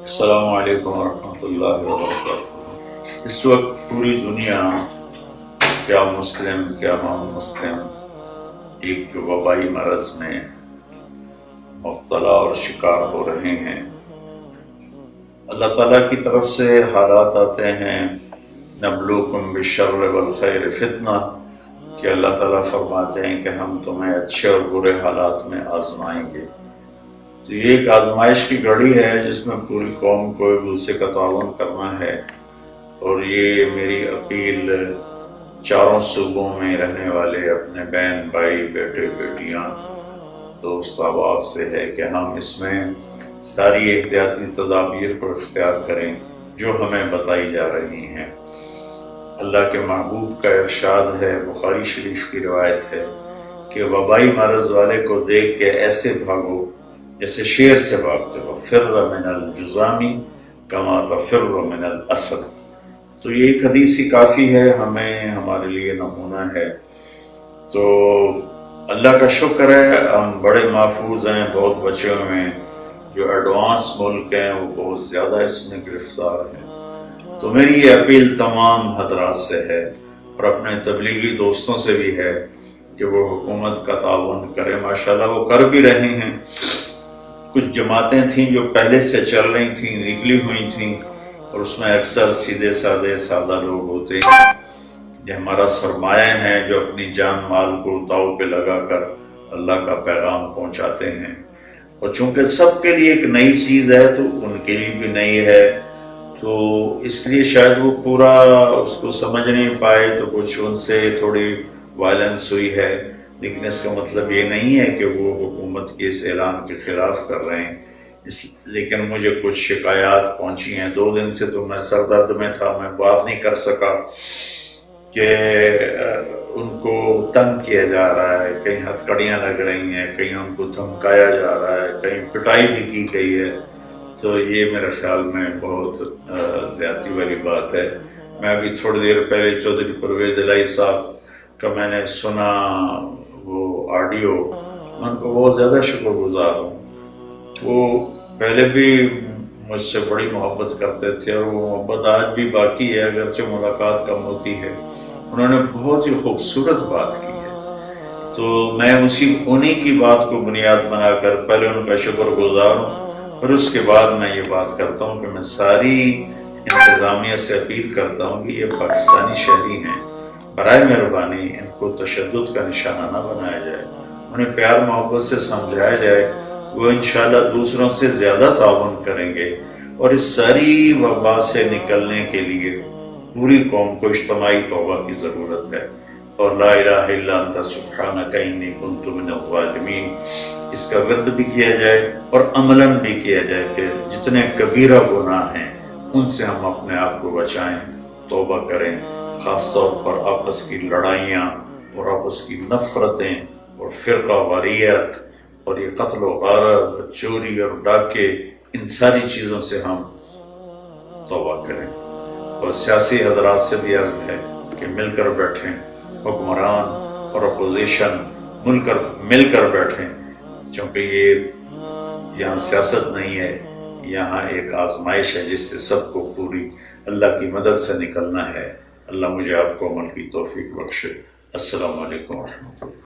السلام علیکم ورحمۃ اللہ وبرکاتہ۔ اس وقت پوری دنیا، کیا مسلم کیا نان مسلم، ایک وبائی مرض میں مبتلا اور شکار ہو رہے ہیں۔ اللہ تعالیٰ کی طرف سے حالات آتے ہیں، نبلوکم بالشر والخیر فتنہ، کہ اللہ تعالیٰ فرماتے ہیں کہ ہم تمہیں اچھے اور برے حالات میں آزمائیں گے۔ تو یہ ایک آزمائش کی گھڑی ہے جس میں پوری قوم کو ایک دوسرے کا تعاون کرنا ہے، اور یہ میری اپیل چاروں صوبوں میں رہنے والے اپنے بہن بھائی بیٹے بیٹیاں دوست احباب سے ہے کہ ہم اس میں ساری احتیاطی تدابیر کو اختیار کریں جو ہمیں بتائی جا رہی ہیں۔ اللہ کے محبوب کا ارشاد ہے، بخاری شریف کی روایت ہے کہ وبائی مرض والے کو دیکھ کے ایسے بھاگو جیسے شیر سے بھاگتے ہو، فر من الجذام کما تفر من الاسد۔ تو یہ ایک حدیث کافی ہے، ہمیں ہمارے لیے نمونہ ہے۔ تو اللہ کا شکر ہے ہم بڑے محفوظ ہیں، بہت بچے ہوئے ہیں۔ جو ایڈوانس ملک ہیں وہ بہت زیادہ اس میں گرفتار ہیں۔ تو میری یہ اپیل تمام حضرات سے ہے اور اپنے تبلیغی دوستوں سے بھی ہے کہ وہ حکومت کا تعاون کریں۔ ماشاءاللہ وہ کر بھی رہے ہیں۔ کچھ جماعتیں تھیں جو پہلے سے چل رہی تھیں، نکلی ہوئی تھیں، اور اس میں اکثر سیدھے سادہ لوگ ہوتے ہیں، یہ ہمارا سرمایہ ہیں جو اپنی جان مال کو داؤ پہ لگا کر اللہ کا پیغام پہنچاتے ہیں۔ اور چونکہ سب کے لیے ایک نئی چیز ہے تو ان کے لیے بھی نئی ہے، تو اس لیے شاید وہ پورا اس کو سمجھ نہیں پائے، تو کچھ ان سے تھوڑی وائلنس ہوئی ہے۔ لیکن اس کا مطلب یہ نہیں ہے کہ وہ حکومت کے اس اعلان کے خلاف کر رہے ہیں۔ لیکن مجھے کچھ شکایات پہنچی ہیں، 2 دن سے تو میں سر درد میں تھا، میں بات نہیں کر سکا، کہ ان کو تنگ کیا جا رہا ہے، کہیں ہتھکڑیاں لگ رہی ہیں، کہیں ان کو دھمکایا جا رہا ہے، کہیں پٹائی بھی کی گئی ہے۔ تو یہ میرے خیال میں بہت زیادتی والی بات ہے۔ میں ابھی تھوڑی دیر پہلے چودھری پرویز الہی صاحب کا میں نے سنا وہ آڈیو، میں ان کو بہت زیادہ شکر گزار ہوں۔ وہ پہلے بھی مجھ سے بڑی محبت کرتے تھے اور وہ محبت آج بھی باقی ہے، اگرچہ ملاقات کم ہوتی ہے۔ انہوں نے بہت ہی خوبصورت بات کی ہے، تو میں انہی کی بات کو بنیاد بنا کر پہلے ان کا شکر گزار ہوں، اور اس کے بعد میں یہ بات کرتا ہوں کہ میں ساری انتظامیہ سے اپیل کرتا ہوں کہ یہ پاکستانی شہری ہیں، برائے مہربانی ان کو تشدد کا نشانہ نہ بنایا جائے، انہیں پیار محبت سے سمجھایا جائے، وہ انشاءاللہ دوسروں سے زیادہ تعاون کریں گے۔ اور اس ساری وبا سے نکلنے کے لیے پوری قوم کو اجتماعی توبہ کی ضرورت ہے، اور لا الہ الا انت سبحانک انی کنت من الظالمین اس کا ورد بھی کیا جائے اور عملاً بھی کیا جائے کہ جتنے کبیرہ گناہ ہیں ان سے ہم اپنے آپ کو بچائیں، توبہ کریں، خاص طور پر آپس کی لڑائیاں اور آپس کی نفرتیں اور فرقہ واریت اور یہ قتل و غارت اور چوری اور ڈاکے، ان ساری چیزوں سے ہم توبہ کریں۔ اور سیاسی حضرات سے بھی عرض ہے کہ مل کر بیٹھیں، حکمران اور اپوزیشن مل کر بیٹھیں، چونکہ یہاں سیاست نہیں ہے، یہاں ایک آزمائش ہے جس سے سب کو پوری اللہ کی مدد سے نکلنا ہے۔ اللہ مجھے آپ کو عمل کی توفیق بخشے۔ السلام علیکم ورحمۃ اللہ۔